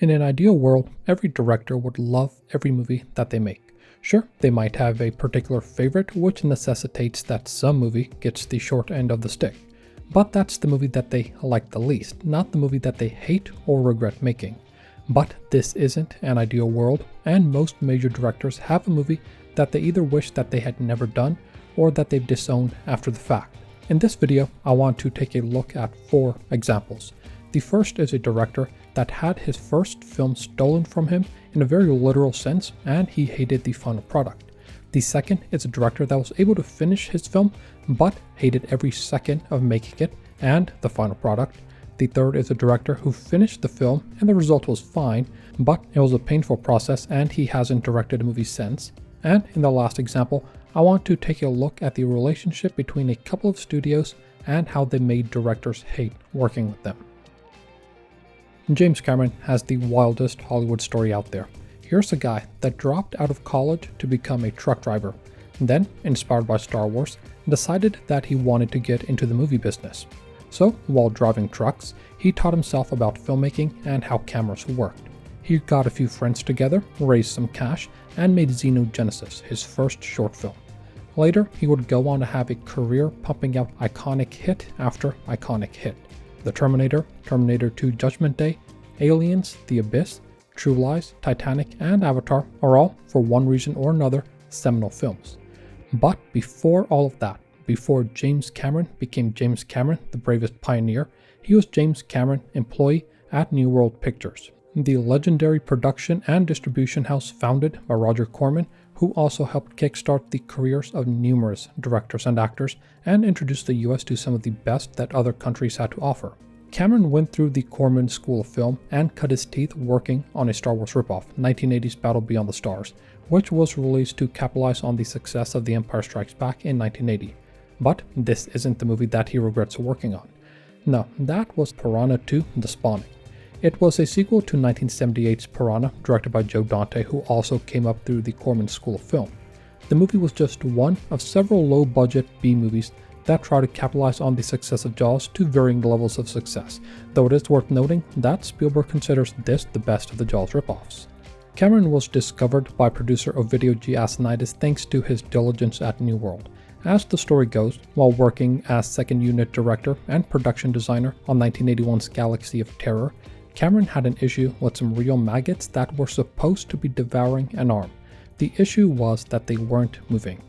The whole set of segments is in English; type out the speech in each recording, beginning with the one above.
In an ideal world, every director would love every movie that they make. Sure, they might have a particular favorite, which necessitates that some movie gets the short end of the stick. But that's the movie that they like the least, not the movie that they hate or regret making. But this isn't an ideal world, and most major directors have a movie that they either wish that they had never done or that they've disowned after the fact. In this video, I want to take a look at 4 examples. The first is a director that had his first film stolen from him in a very literal sense, and he hated the final product. The second is a director that was able to finish his film, but hated every second of making it and the final product. The third is a director who finished the film and the result was fine, but it was a painful process and he hasn't directed a movie since. And in the last example, I want to take a look at the relationship between a couple of studios and how they made directors hate working with them. James Cameron has the wildest Hollywood story out there. Here's a guy that dropped out of college to become a truck driver, then, inspired by Star Wars, decided that he wanted to get into the movie business. So, while driving trucks, he taught himself about filmmaking and how cameras worked. He got a few friends together, raised some cash, and made Xenogenesis, his first short film. Later, he would go on to have a career pumping out iconic hit after iconic hit. The Terminator, Terminator 2 Judgment Day, Aliens, The Abyss, True Lies, Titanic, and Avatar are all, for one reason or another, seminal films. But before all of that, before James Cameron became James Cameron, the bravest pioneer, he was James Cameron, employee at New World Pictures, the legendary production and distribution house founded by Roger Corman, who also helped kickstart the careers of numerous directors and actors and introduced the US to some of the best that other countries had to offer. Cameron went through the Corman School of Film and cut his teeth working on a Star Wars ripoff, 1980's Battle Beyond the Stars, which was released to capitalize on the success of The Empire Strikes Back in 1980. But this isn't the movie that he regrets working on. No, that was Piranha 2: The Spawning. It was a sequel to 1978's Piranha, directed by Joe Dante, who also came up through the Corman School of Film. The movie was just one of several low-budget B-movies that try to capitalize on the success of Jaws to varying levels of success, though it is worth noting that Spielberg considers this the best of the Jaws ripoffs. Cameron was discovered by producer Ovidio G. Asinides thanks to his diligence at New World. As the story goes, while working as second unit director and production designer on 1981's Galaxy of Terror, Cameron had an issue with some real maggots that were supposed to be devouring an arm. The issue was that they weren't moving.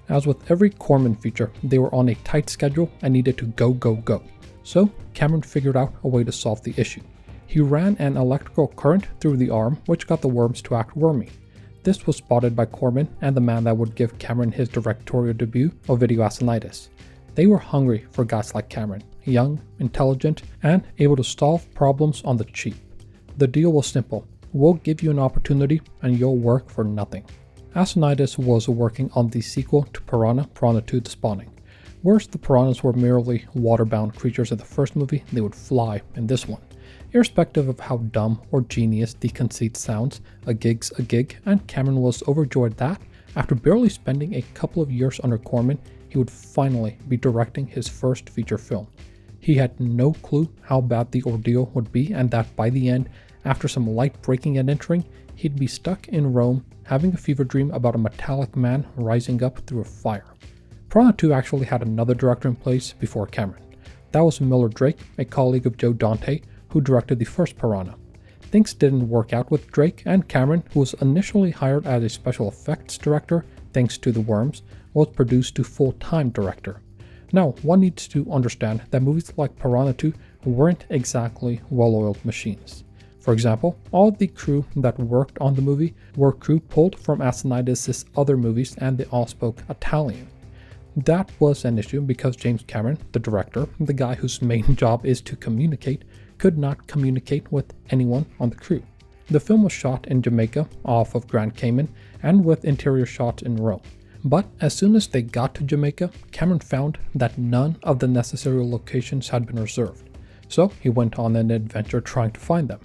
As with every Corman feature, they were on a tight schedule and needed to go. So Cameron figured out a way to solve the issue. He ran an electrical current through the arm, which got the worms to act wormy. This was spotted by Corman and the man that would give Cameron his directorial debut, Ovidio Asinides. They were hungry for guys like Cameron, young, intelligent, and able to solve problems on the cheap. The deal was simple: we'll give you an opportunity and you'll work for nothing. Asinides was working on the sequel to Piranha 2: The Spawning. Whereas the piranhas were merely waterbound creatures in the first movie, they would fly in this one. Irrespective of how dumb or genius the conceit sounds, a gig's a gig, and Cameron was overjoyed that, after barely spending a couple of years under Corman, he would finally be directing his first feature film. He had no clue how bad the ordeal would be, and that by the end, after some light breaking and entering, he'd be stuck in Rome having a fever dream about a metallic man rising up through a fire. Piranha 2 actually had another director in place before Cameron. That was Miller Drake, a colleague of Joe Dante, who directed the first Piranha. Things didn't work out with Drake, and Cameron, who was initially hired as a special effects director thanks to the worms, was produced to full-time director. Now, one needs to understand that movies like Piranha 2 weren't exactly well-oiled machines. For example, all the crew that worked on the movie were crew pulled from Asinides' other movies, and they all spoke Italian. That was an issue because James Cameron, the director, the guy whose main job is to communicate, could not communicate with anyone on the crew. The film was shot in Jamaica, off of Grand Cayman, and with interior shots in Rome. But as soon as they got to Jamaica, Cameron found that none of the necessary locations had been reserved. So he went on an adventure trying to find them.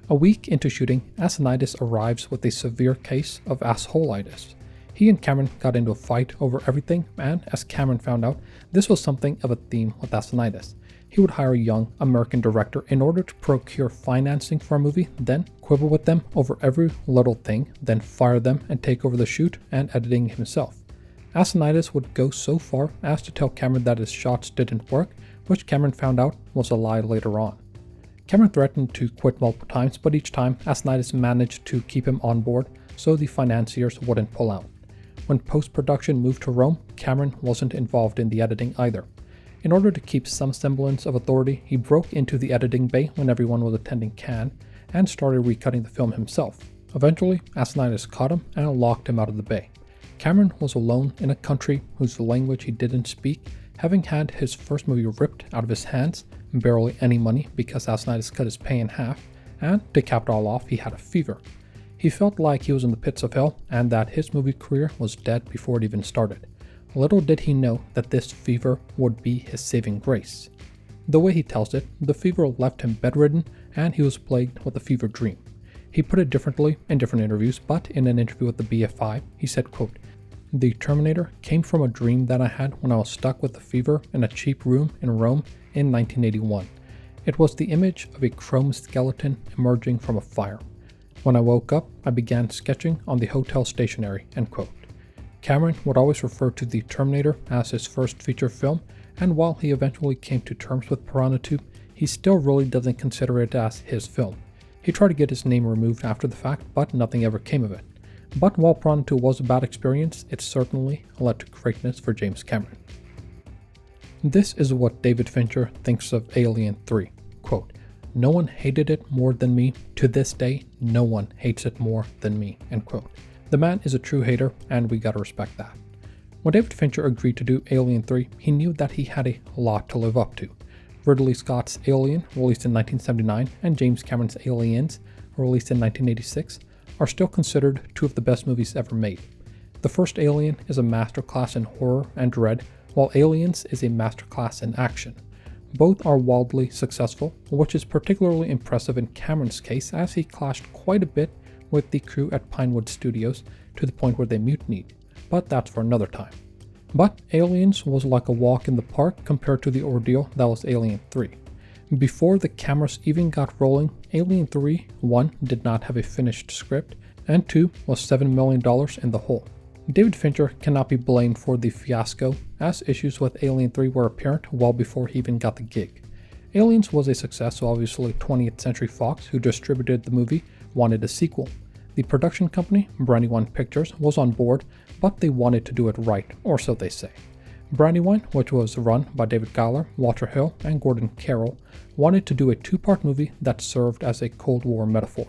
A week into shooting, Asinides arrives with a severe case of assholeitis. He and Cameron got into a fight over everything, and as Cameron found out, this was something of a theme with Asinides. He would hire a young American director in order to procure financing for a movie, then quibble with them over every little thing, then fire them and take over the shoot and editing himself. Synonymous would go so far as to tell Cameron that his shots didn't work, which Cameron found out was a lie later on. Cameron threatened to quit multiple times, but each time Synonymous managed to keep him on board so the financiers wouldn't pull out. When post-production moved to Rome, Cameron wasn't involved in the editing either. In order to keep some semblance of authority, he broke into the editing bay when everyone was attending Cannes and started recutting the film himself. Eventually, Synonymous caught him and locked him out of the bay. Cameron was alone in a country whose language he didn't speak, having had his first movie ripped out of his hands, barely any money because Synonymous cut his pay in half, and to cap it all off, he had a fever. He felt like he was in the pits of hell and that his movie career was dead before it even started. Little did he know that this fever would be his saving grace. The way he tells it, the fever left him bedridden and he was plagued with a fever dream. He put it differently in different interviews, but in an interview with the BFI, he said, quote, "The Terminator came from a dream that I had when I was stuck with a fever in a cheap room in Rome in 1981. It was the image of a chrome skeleton emerging from a fire. When I woke up, I began sketching on the hotel stationery," end quote. Cameron would always refer to The Terminator as his first feature film, and while he eventually came to terms with Piranha 2, he still really doesn't consider it as his film. He tried to get his name removed after the fact, but nothing ever came of it. But while Piranha 2 was a bad experience, it certainly led to greatness for James Cameron. This is what David Fincher thinks of Alien 3. Quote, "No one hated it more than me. To this day, no one hates it more than me," end quote. The man is a true hater, and we gotta respect that. When David Fincher agreed to do Alien 3, he knew that he had a lot to live up to. Ridley Scott's Alien, released in 1979, and James Cameron's Aliens, released in 1986, are still considered two of the best movies ever made. The first Alien is a masterclass in horror and dread, while Aliens is a masterclass in action. Both are wildly successful, which is particularly impressive in Cameron's case as he clashed quite a bit with the crew at Pinewood Studios to the point where they mutinied, but that's for another time. But Aliens was like a walk in the park compared to the ordeal that was Alien 3. Before the cameras even got rolling, Alien 3, 1, did not have a finished script, and 2 was $7 million in the hole. David Fincher cannot be blamed for the fiasco, as issues with Alien 3 were apparent well before he even got the gig. Aliens was a success, so obviously 20th Century Fox, who distributed the movie, wanted a sequel. The production company, Brandywine Pictures, was on board, but they wanted to do it right, or so they say. Brandywine, which was run by David Giler, Walter Hill, and Gordon Carroll, wanted to do a two-part movie that served as a Cold War metaphor.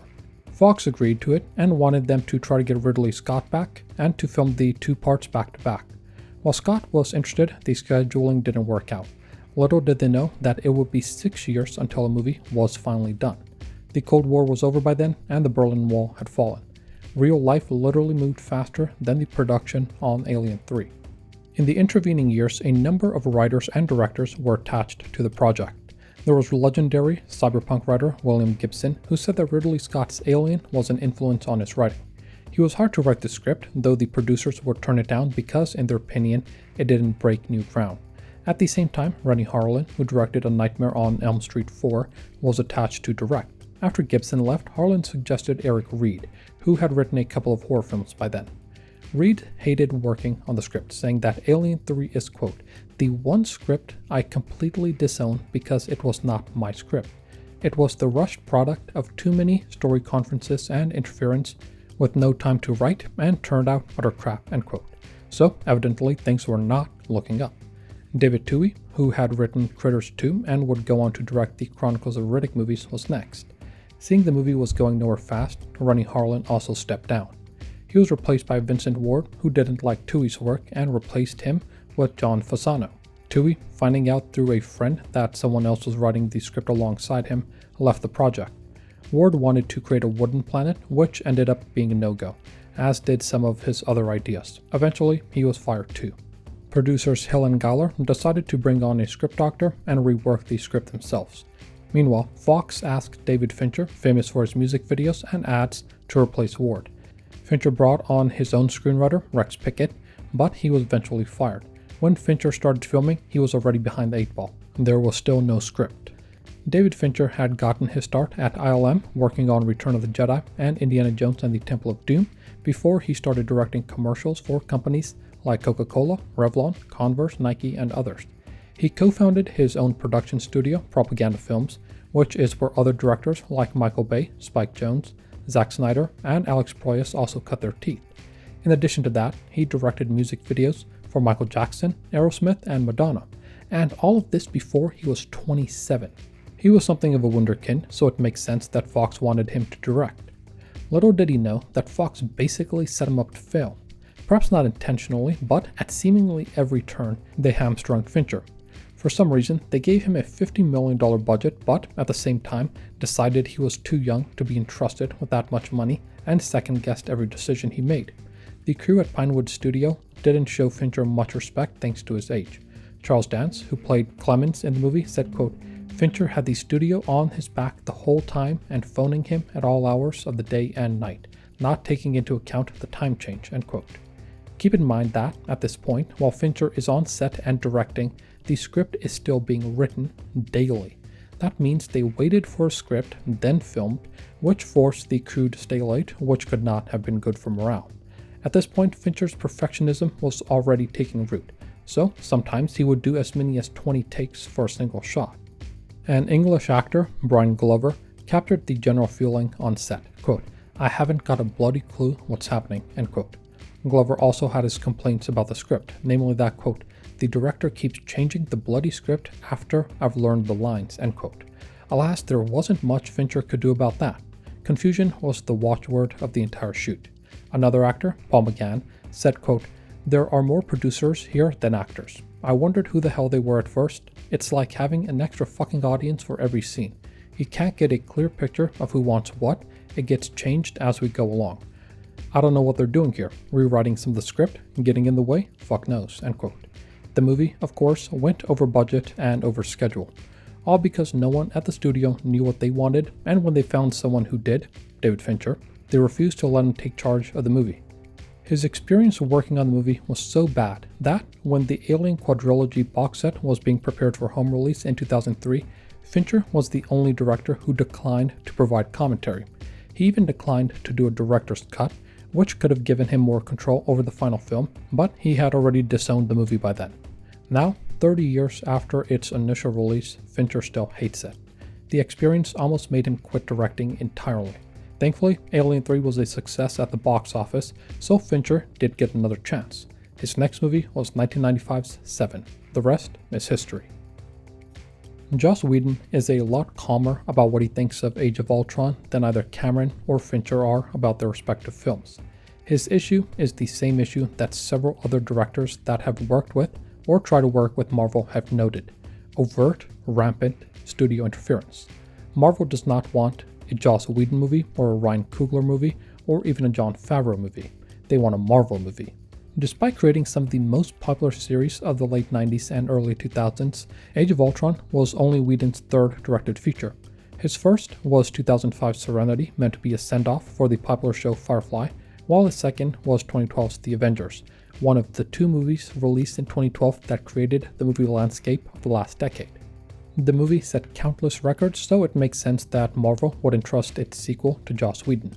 Fox agreed to it and wanted them to try to get Ridley Scott back and to film the two parts back to back. While Scott was interested, the scheduling didn't work out. Little did they know that it would be 6 years until a movie was finally done. The Cold War was over by then, and the Berlin Wall had fallen. Real life literally moved faster than the production on Alien 3. In the intervening years, a number of writers and directors were attached to the project. There was legendary cyberpunk writer William Gibson, who said that Ridley Scott's Alien was an influence on his writing. He was hard to write the script, though the producers would turn it down because, in their opinion, it didn't break new ground. At the same time, Rennie Harlin, who directed A Nightmare on Elm Street 4, was attached to direct. After Gibson left, Harlan suggested Eric Reed, who had written a couple of horror films by then. Reed hated working on the script, saying that Alien 3 is, quote, "the one script I completely disown because it was not my script. It was the rushed product of too many story conferences and interference with no time to write and turned out utter crap," end quote. So, evidently, things were not looking up. David Twohy, who had written Critters 2 and would go on to direct the Chronicles of Riddick movies, was next. Seeing the movie was going nowhere fast, Rennie Harlin also stepped down. He was replaced by Vincent Ward, who didn't like Twohy's work and replaced him with John Fasano. Twohy, finding out through a friend that someone else was writing the script alongside him, left the project. Ward wanted to create a wooden planet, which ended up being a no-go, as did some of his other ideas. Eventually, he was fired too. Producers Hill and Giler decided to bring on a script doctor and rework the script themselves. Meanwhile, Fox asked David Fincher, famous for his music videos and ads, to replace Ward. Fincher brought on his own screenwriter, Rex Pickett, but he was eventually fired. When Fincher started filming, he was already behind the 8 ball. there was still no script. David Fincher had gotten his start at ILM working on Return of the Jedi and Indiana Jones and the Temple of Doom before he started directing commercials for companies like Coca-Cola, Revlon, Converse, Nike, and others. He co-founded his own production studio, Propaganda Films, which is where other directors like Michael Bay, Spike Jonze, Zack Snyder, and Alex Proyas also cut their teeth. In addition to that, he directed music videos for Michael Jackson, Aerosmith, and Madonna, and all of this before he was 27. He was something of a wunderkind, so it makes sense that Fox wanted him to direct. Little did he know that Fox basically set him up to fail. Perhaps not intentionally, but at seemingly every turn, they hamstrung Fincher. For some reason, they gave him a $50 million budget, but at the same time, decided he was too young to be entrusted with that much money and second-guessed every decision he made. The crew at Pinewood Studio didn't show Fincher much respect thanks to his age. Charles Dance, who played Clemens in the movie, said, quote, "Fincher had the studio on his back the whole time and phoning him at all hours of the day and night, not taking into account the time change," end quote. Keep in mind that, at this point, while Fincher is on set and directing, the script is still being written daily. That means they waited for a script, then filmed, which forced the crew to stay late, which could not have been good for morale. At this point, Fincher's perfectionism was already taking root, so sometimes he would do as many as 20 takes for a single shot. An English actor, Brian Glover, captured the general feeling on set, quote, "I haven't got a bloody clue what's happening," end quote. Glover also had his complaints about the script, namely that, quote, "The director keeps changing the bloody script after I've learned the lines," end quote. Alas, there wasn't much Fincher could do about that. Confusion was the watchword of the entire shoot. Another actor, Paul McGann, said, quote, "There are more producers here than actors. I wondered who the hell they were at first. It's like having an extra fucking audience for every scene. You can't get a clear picture of who wants what, it gets changed as we go along. I don't know what they're doing here, rewriting some of the script, getting in the way, fuck knows," end quote. The movie, of course, went over budget and over schedule, all because no one at the studio knew what they wanted, and when they found someone who did, David Fincher, they refused to let him take charge of the movie. His experience working on the movie was so bad that, when the Alien Quadrilogy box set was being prepared for home release in 2003, Fincher was the only director who declined to provide commentary. He even declined to do a director's cut, which could have given him more control over the final film, but he had already disowned the movie by then. Now, 30 years after its initial release, Fincher still hates it. The experience almost made him quit directing entirely. Thankfully, Alien 3 was a success at the box office, so Fincher did get another chance. His next movie was 1995's Seven. The rest is history. Joss Whedon is a lot calmer about what he thinks of Age of Ultron than either Cameron or Fincher are about their respective films. His issue is the same issue that several other directors that have worked with or try to work with Marvel have noted: overt, rampant studio interference. Marvel does not want a Joss Whedon movie or a Ryan Coogler movie or even a Jon Favreau movie. They want a Marvel movie. Despite creating some of the most popular series of the late 90s and early 2000s, Age of Ultron was only Whedon's third directed feature. His first was 2005's Serenity, meant to be a send-off for the popular show Firefly, while his second was 2012's The Avengers, one of the two movies released in 2012 that created the movie landscape of the last decade. The movie set countless records, so it makes sense that Marvel would entrust its sequel to Joss Whedon.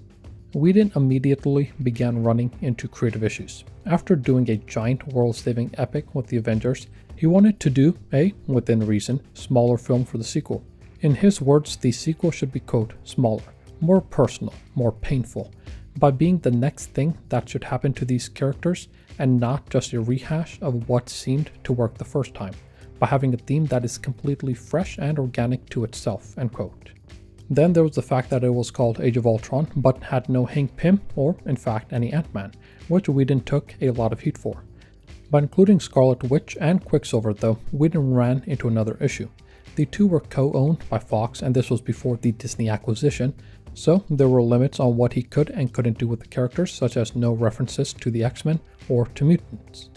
Whedon immediately began running into creative issues. After doing a giant world-saving epic with the Avengers, he wanted to do a, within reason, smaller film for the sequel. In his words, the sequel should be, quote, smaller, more personal, more painful, by being the next thing that should happen to these characters and not just a rehash of what seemed to work the first time, by having a theme that is completely fresh and organic to itself, end quote. Then there was the fact that it was called Age of Ultron, but had no Hank Pym or, in fact, any Ant-Man, which Whedon took a lot of heat for. By including Scarlet Witch and Quicksilver, though, Whedon ran into another issue. The two were co-owned by Fox, and this was before the Disney acquisition, so there were limits on what he could and couldn't do with the characters, such as no references to the X-Men or to mutants.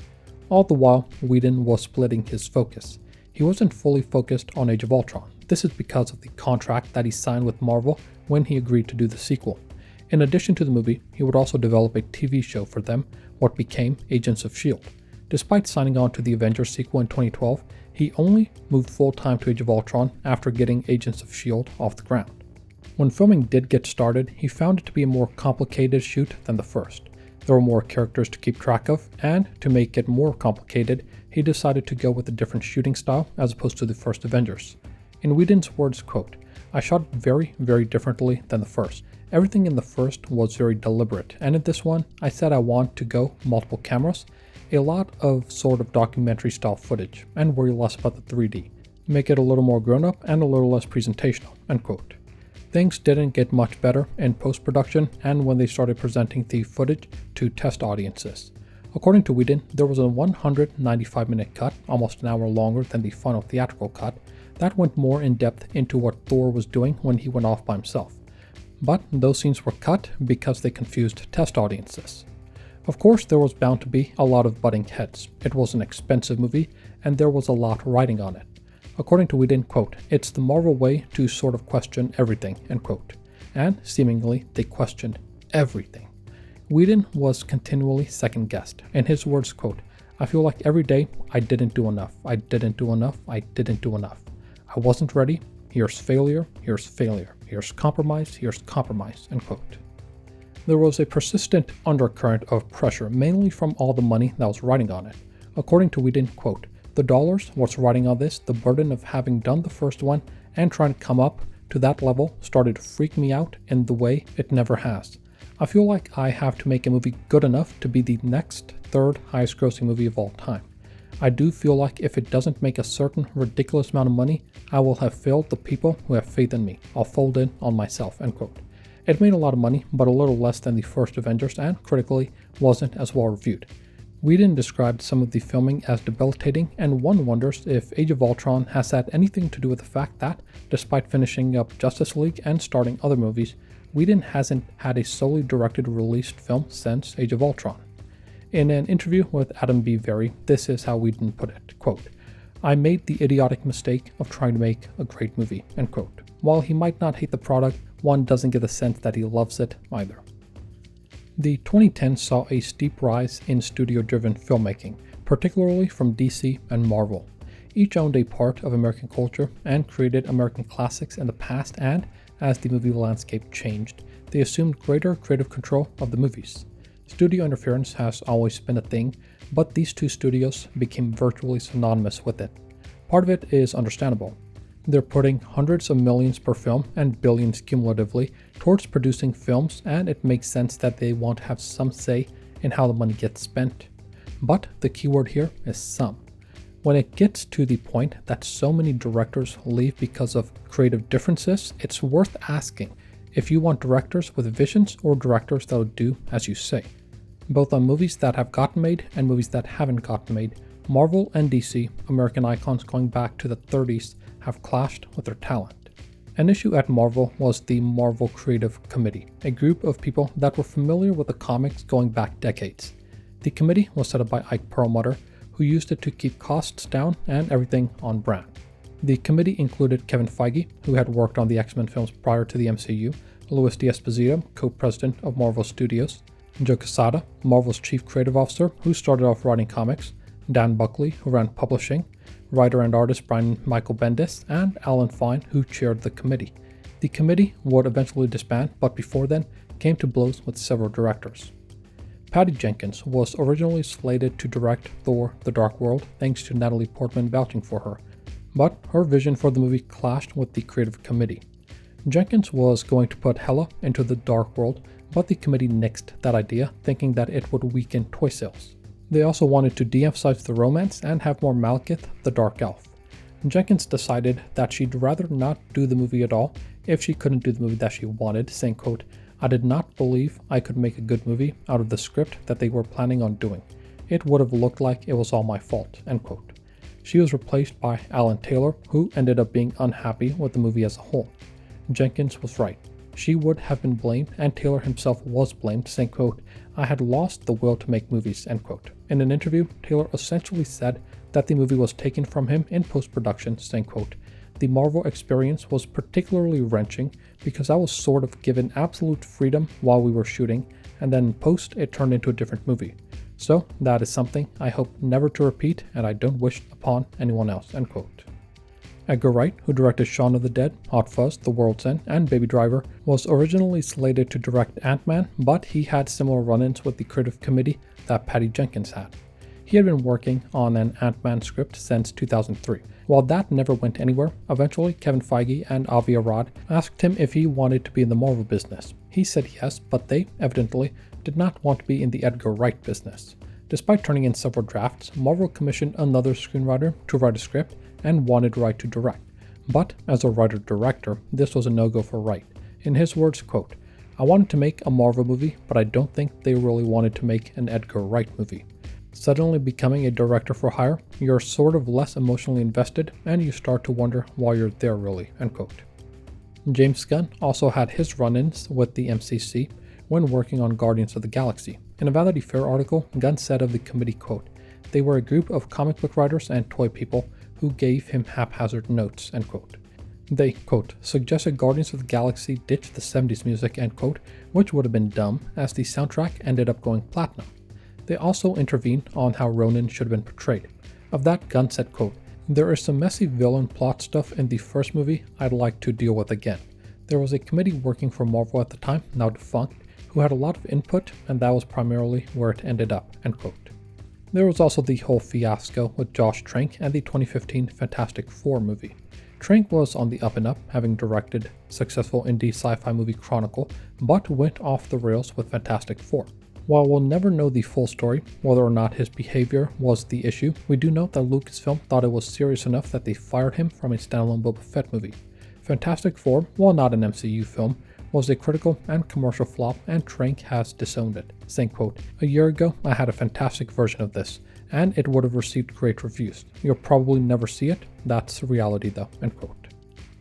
All the while, Whedon was splitting his focus. He wasn't fully focused on Age of Ultron. This is because of the contract that he signed with Marvel when he agreed to do the sequel. In addition to the movie, he would also develop a TV show for them, what became Agents of S.H.I.E.L.D. Despite signing on to the Avengers sequel in 2012, he only moved full-time to Age of Ultron after getting Agents of S.H.I.E.L.D. off the ground. When filming did get started, he found it to be a more complicated shoot than the first. There were more characters to keep track of, and to make it more complicated, he decided to go with a different shooting style as opposed to the first Avengers. In Whedon's words, quote, "I shot very, very differently than the first. Everything in the first was very deliberate, and in this one, I said I want to go multiple cameras, a lot of sort of documentary style footage, and worry less about the 3D. Make it a little more grown up and a little less presentational," end quote. Things didn't get much better in post-production and when they started presenting the footage to test audiences. According to Whedon, there was a 195-minute cut, almost an hour longer than the final theatrical cut, that went more in depth into what Thor was doing when he went off by himself. But those scenes were cut because they confused test audiences. Of course, there was bound to be a lot of butting heads. It was an expensive movie, and there was a lot riding on it. According to Whedon, quote, "It's the Marvel way to sort of question everything," end quote. And seemingly, they questioned everything. Whedon was continually second-guessed. In his words, quote, "I feel like every day I didn't do enough, I didn't do enough, I didn't do enough. I wasn't ready, here's failure, here's failure, here's compromise, end quote. There was a persistent undercurrent of pressure, mainly from all the money that was riding on it. According to Whedon, quote, "The dollars, what's riding on this, the burden of having done the first one and trying to come up to that level started to freak me out in the way it never has. I feel like I have to make a movie good enough to be the next third highest grossing movie of all time. I do feel like if it doesn't make a certain ridiculous amount of money, I will have failed the people who have faith in me. I'll fold in on myself," end quote. It made a lot of money, but a little less than the first Avengers and, critically, wasn't as well reviewed. Whedon described some of the filming as debilitating, and one wonders if Age of Ultron has had anything to do with the fact that, despite finishing up Justice League and starting other movies, Whedon hasn't had a solely directed released film since Age of Ultron. In an interview with Adam B. Vary, this is how Whedon put it, quote, "I made the idiotic mistake of trying to make a great movie," end quote. While he might not hate the product, one doesn't get the sense that he loves it either. The 2010s saw a steep rise in studio-driven filmmaking, particularly from DC and Marvel. Each owned a part of American culture and created American classics in the past, and as the movie landscape changed, they assumed greater creative control of the movies. Studio interference has always been a thing, but these two studios became virtually synonymous with it. Part of it is understandable. They're putting hundreds of millions per film and billions cumulatively towards producing films, and it makes sense that they want to have some say in how the money gets spent. But the keyword here is some. When it gets to the point that so many directors leave because of creative differences, it's worth asking if you want directors with visions or directors that will do as you say. Both on movies that have gotten made and movies that haven't gotten made, Marvel and DC, American icons going back to the 30s, have clashed with their talent. An issue at Marvel was the Marvel Creative Committee, a group of people that were familiar with the comics going back decades. The committee was set up by Ike Perlmutter, who used it to keep costs down and everything on brand. The committee included Kevin Feige, who had worked on the X-Men films prior to the MCU, Louis D'Esposito, co-president of Marvel Studios, Joe Quesada, Marvel's chief creative officer, who started off writing comics, Dan Buckley, who ran publishing, writer and artist Brian Michael Bendis, and Alan Fine, who chaired the committee. The committee would eventually disband, but before then, came to blows with several directors. Patty Jenkins was originally slated to direct Thor: The Dark World, thanks to Natalie Portman vouching for her, but her vision for the movie clashed with the creative committee. Jenkins was going to put Hela into the Dark World, but the committee nixed that idea, thinking that it would weaken toy sales. They also wanted to de-emphasize the romance and have more Malekith, the Dark Elf. Jenkins decided that she'd rather not do the movie at all if she couldn't do the movie that she wanted, saying, quote, "I did not believe I could make a good movie out of the script that they were planning on doing. It would have looked like it was all my fault," end quote. She was replaced by Alan Taylor, who ended up being unhappy with the movie as a whole. Jenkins was right. She would have been blamed, and Taylor himself was blamed, saying, quote, "I had lost the will to make movies," end quote. In an interview, Taylor essentially said that the movie was taken from him in post-production, saying, quote, "The Marvel experience was particularly wrenching because I was sort of given absolute freedom while we were shooting, and then in post it turned into a different movie. So that is something I hope never to repeat and I don't wish upon anyone else, end quote. Edgar Wright, who directed Shaun of the Dead, Hot Fuzz, The World's End, and Baby Driver, was originally slated to direct Ant-Man, but he had similar run-ins with the creative committee that Patty Jenkins had. He had been working on an Ant-Man script since 2003. While that never went anywhere, eventually Kevin Feige and Avi Arad asked him if he wanted to be in the Marvel business. He said yes, but they, evidently, did not want to be in the Edgar Wright business. Despite turning in several drafts, Marvel commissioned another screenwriter to write a script and wanted Wright to direct. But as a writer-director, this was a no-go for Wright. In his words, quote, "I wanted to make a Marvel movie, but I don't think they really wanted to make an Edgar Wright movie. Suddenly becoming a director for hire, you're sort of less emotionally invested and you start to wonder why you're there really," end quote. James Gunn also had his run-ins with the MCC when working on Guardians of the Galaxy. In a Vanity Fair article, Gunn said of the committee, quote, "They were a group of comic book writers and toy people who gave him haphazard notes," end quote. They, quote, "suggested Guardians of the Galaxy ditch the 70s music," end quote, which would have been dumb as the soundtrack ended up going platinum. They also intervened on how Ronan should have been portrayed. Of that, Gunn said, quote, "There is some messy villain plot stuff in the first movie I'd like to deal with again. There was a committee working for Marvel at the time, now defunct, who had a lot of input, and that was primarily where it ended up," end quote. There was also the whole fiasco with Josh Trank and the 2015 Fantastic Four movie. Trank was on the up and up, having directed successful indie sci-fi movie Chronicle, but went off the rails with Fantastic Four. While we'll never know the full story, whether or not his behavior was the issue, we do know that Lucasfilm thought it was serious enough that they fired him from a standalone Boba Fett movie. Fantastic Four, while not an MCU film, was a critical and commercial flop, and Trank has disowned it, saying, quote, "A year ago, I had a fantastic version of this, and it would have received great reviews. You'll probably never see it. That's reality though," end quote.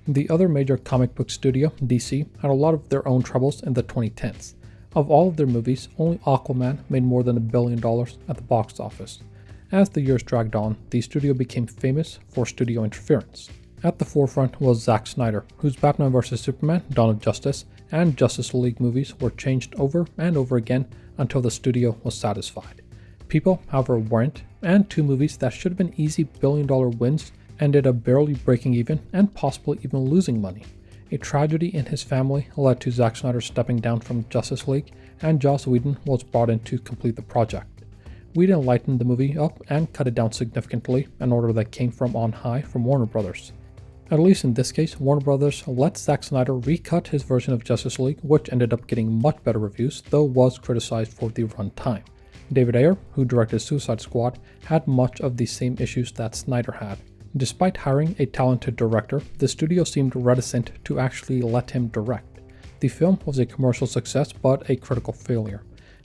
The other major comic book studio, DC, had a lot of their own troubles in the 2010s. Of all of their movies, only Aquaman made more than $1 billion at the box office. As the years dragged on, the studio became famous for studio interference. At the forefront was Zack Snyder, whose Batman vs. Superman, Dawn of Justice, and Justice League movies were changed over and over again until the studio was satisfied. People, however, weren't, and two movies that should have been easy billion-dollar wins ended up barely breaking even and possibly even losing money. A tragedy in his family led to Zack Snyder stepping down from Justice League, and Joss Whedon was brought in to complete the project. Whedon lightened the movie up and cut it down significantly, an order that came from on high from Warner Brothers. At least in this case, Warner Brothers let Zack Snyder recut his version of Justice League, which ended up getting much better reviews, though was criticized for the runtime. David Ayer, who directed Suicide Squad, had much of the same issues that Snyder had. Despite hiring a talented director, the studio seemed reticent to actually let him direct. The film was a commercial success but a critical failure.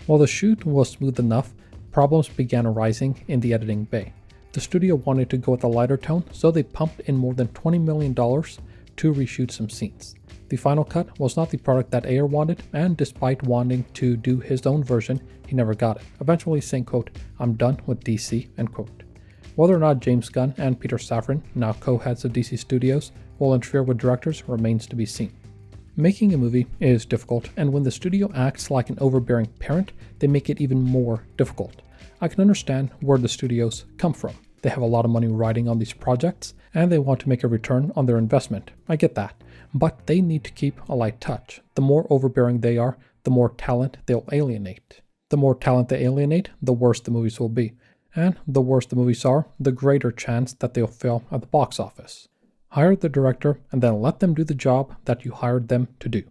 While the shoot was smooth enough, problems began arising in the editing bay. The studio wanted to go with a lighter tone, so they pumped in more than $20 million to reshoot some scenes. The final cut was not the product that Ayer wanted, and despite wanting to do his own version, he never got it, eventually saying, quote, "I'm done with DC," end quote. Whether or not James Gunn and Peter Safran, now co-heads of DC Studios, will interfere with directors remains to be seen. Making a movie is difficult, and when the studio acts like an overbearing parent, they make it even more difficult. I can understand where the studios come from. They have a lot of money riding on these projects, and they want to make a return on their investment. I get that. But they need to keep a light touch. The more overbearing they are, the more talent they'll alienate. The more talent they alienate, the worse the movies will be. And the worse the movies are, the greater chance that they'll fail at the box office. Hire the director and then let them do the job that you hired them to do.